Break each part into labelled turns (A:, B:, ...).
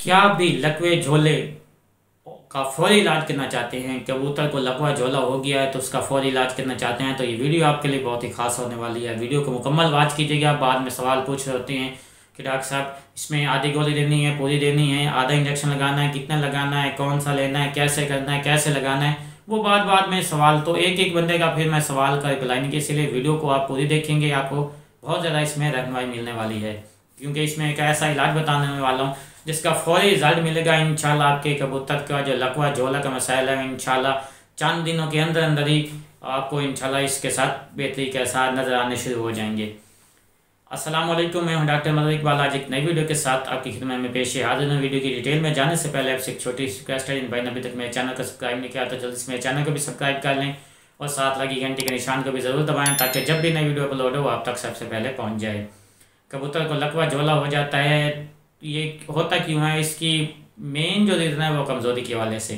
A: क्या आप भी लकवे झोले का फौरी इलाज करना चाहते हैं? कबूतर को लकवा झोला हो गया है तो उसका फौरी इलाज करना चाहते हैं तो ये वीडियो आपके लिए बहुत ही खास होने वाली है। वीडियो को मुकम्मल वॉच कीजिएगा। बाद में सवाल पूछ रहे होते हैं कि डॉक्टर साहब इसमें आधी गोली देनी है, पूरी देनी है, आधा इंजेक्शन लगाना है, कितना लगाना है, कौन सा लेना है, कैसे करना है, कैसे लगाना है, वो बाद में सवाल तो एक एक बंदे का फिर मैं सवाल का रिप्लाई नहीं, इसीलिए वीडियो को आप पूरी देखेंगे। आपको बहुत ज़्यादा इसमें रहनुमाई मिलने वाली है क्योंकि इसमें एक ऐसा इलाज बताने वाला हूँ जिसका फौरी रिजल्ट मिलेगा इंशाल्लाह। आपके कबूतर का जो लकवा झोला का मसाइला है इंशाल्लाह चंद दिनों के अंदर अंदर ही आपको इंशाल्लाह इसके साथ बेहतरी के साथ नज़र आने शुरू हो जाएंगे। अस्सलाम वालेकुम, मैं हूं डॉक्टर मदर इकबाल। आज एक नई वीडियो के साथ आपकी खिदमत में पेश हाजिर हूं। वीडियो की डिटेल में जाने से पहले आपसे एक छोटी रिक्वेस्ट है, जिन भाई ने अभी तक मेरे चैनल को सब्सक्राइब नहीं किया तो जल्दी से मेरे चैनल को भी सब्सक्राइब कर लें और साथ लगी घंटे के निशान को भी ज़रूर दबाएँ ताकि जब भी नई वीडियो अपलोड हो आप तक सबसे पहले पहुँच जाए। कबूतर को लकवा झोला हो जाता है, ये होता क्यों है? इसकी मेन जो रीज़न है वो कमज़ोरी के वाले से,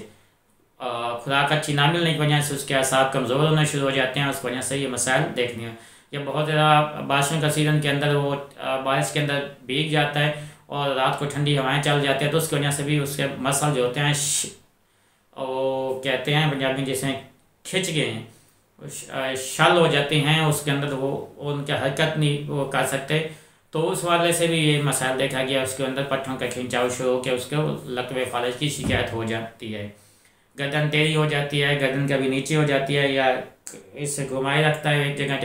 A: खुराक अच्छी ना मिलने की वजह से उसके असाब कमज़ोर होना शुरू हो जाते हैं। उस वजह से ये मसाइल देखने हैं। या बहुत ज़्यादा बारिशों का सीज़न के अंदर वो बारिश के अंदर भीग जाता है और रात को ठंडी हवाएं चल जाती हैं तो उसकी वजह से भी उसके मसल जो होते हैं वो कहते हैं पंजाबी में जैसे खिंच गए हैं, शल हो जाते हैं उसके अंदर, वो उनकी हरकत नहीं वो कर सकते। तो उस वाले से भी ये मसाइल देखा गया, उसके अंदर पट्टों का खिंचाव शुरू होकर उसके लकवे फालज की शिकायत हो जाती है। गर्दन टेढ़ी हो जाती है, गर्दन कभी नीचे हो जाती है या इससे घुमाए रखता है, एक जगह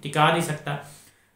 A: टिका नहीं सकता।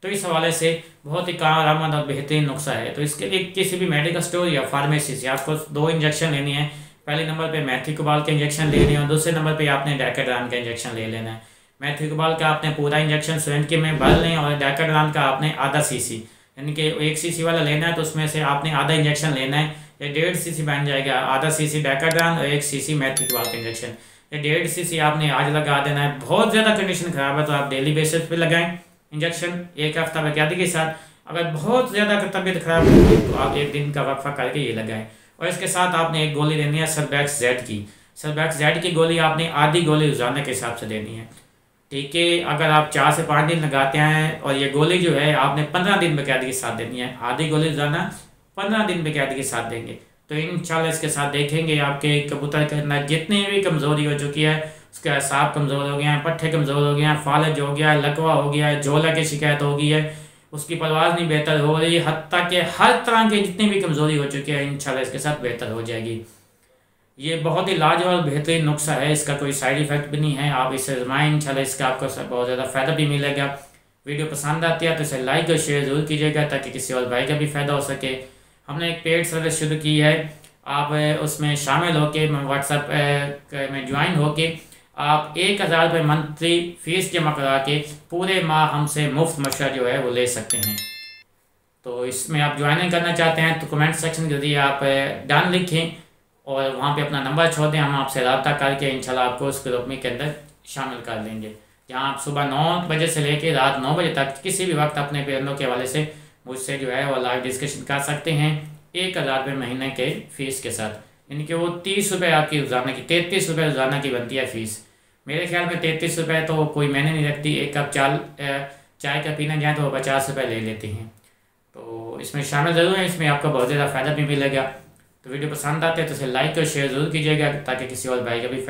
A: तो इस हवाले से बहुत ही कारआमद और बेहतरीन नुस्खा है। तो इसके लिए किसी भी मेडिकल स्टोर या फार्मेसी से आपको 2 इंजेक्शन लेनी है। पहले नंबर पे मेथिकोबाल के इंजेक्शन लेने हैं और दूसरे नंबर पे आपने डेकाड्रान का इंजेक्शन ले लेना है। मेथिकोबाल का आपने पूरा इंजेक्शन सिरिंज के में भर लें और डेकाड्रान का आपने आधा सीसी, यानी कि 1 सीसी वाला लेना है तो उसमें से आपने आधा इंजेक्शन लेना है। या 1.5 सीसी बन जाएगा, आधा सीसी डेकाड्रान और 1 सीसी मेथिकोबाल का इंजेक्शन। या 1.5 सीसी आपने आज लगा देना है। बहुत ज़्यादा कंडीशन ख़राब है तो आप डेली बेसिस पे लगाएं इंजेक्शन, एक हफ्ता वैज्ञानिक के साथ। अगर बहुत ज़्यादा तबीयत ख़राब होगी तो आप 1 दिन का वक्फा करके ये लगाएं। और इसके साथ आपने एक गोली लेनी है सर्बैक्स जेड की। सर्बैक्स जेड की गोली आपने आधी गोली रोज़ाना के हिसाब से देनी है, ठीक है। अगर आप 4 से 5 दिन लगाते हैं और ये गोली जो है आपने 15 दिन बेक़ैदगी के साथ देनी है। आधी गोली रोज़ाना 15 दिन बेक़ैदगी के साथ देंगे तो इंशाल्लाह इसके साथ देखेंगे आपके कबूतर के अंदर जितनी भी कमज़ोरी हो चुकी है, उसके असाब कमज़ोर हो गए हैं, पट्ठे कमज़ोर हो गए हैं, फालज हो गया है, लकवा हो गया है, झोला की शिकायत हो गई है, उसकी परवाज़ नहीं बेहतर हो रही, हत्ता के हर तरह की जितनी भी कमज़ोरी हो चुकी है इंशाल्लाह इसके साथ बेहतर हो जाएगी। ये बहुत ही लाजवाब बेहतरीन नुस्खा है, इसका कोई साइड इफ़ेक्ट भी नहीं है। आप इसे आजमाएं, इंशाल्लाह इसका आपको बहुत ज़्यादा फ़ायदा भी मिलेगा। वीडियो पसंद आती है तो इसे लाइक और शेयर ज़रूर कीजिएगा ताकि किसी और भाई का भी फ़ायदा हो सके। हमने एक पेड सर्विस शुरू की है, आप उसमें शामिल होकर व्हाट्सएप में ज्वाइन होके आप 1000 रुपये मंथली फ़ीस जमा करा के पूरे माह हमसे मुफ्त मशवरा जो है वो ले सकते हैं। तो इसमें आप ज्वाइनिंग करना चाहते हैं तो कमेंट सेक्शन के जरिए आप डन लिखें और वहाँ पे अपना नंबर छोड़ दें, हम आपसे रब्ता करके इंशाल्लाह आपको उस ग्रुप में के अंदर शामिल कर लेंगे, जहाँ आप सुबह 9 बजे से लेकर रात 9 बजे तक किसी भी वक्त अपने पेरेंटों के हवाले से मुझसे जो है वो लाइव डिस्कशन कर सकते हैं 1000 रुपये महीने के फ़ीस के साथ। यानी कि वो 30 रुपये आपकी रोज़ाना की, 33 रुपये रोज़ाना की बनती है फ़ीस। मेरे ख्याल में 33 रुपये तो कोई मैंने नहीं रखती। एक कप चाय का पीना जाए तो वो 50 रुपये ले लेते हैं। तो इसमें शामिल ज़रूर है, इसमें आपको बहुत ज़्यादा फ़ायदा भी मिलेगा। तो वीडियो पसंद आते हैं तो इसे लाइक और शेयर ज़रूर कीजिएगा ताकि किसी और भाई का भी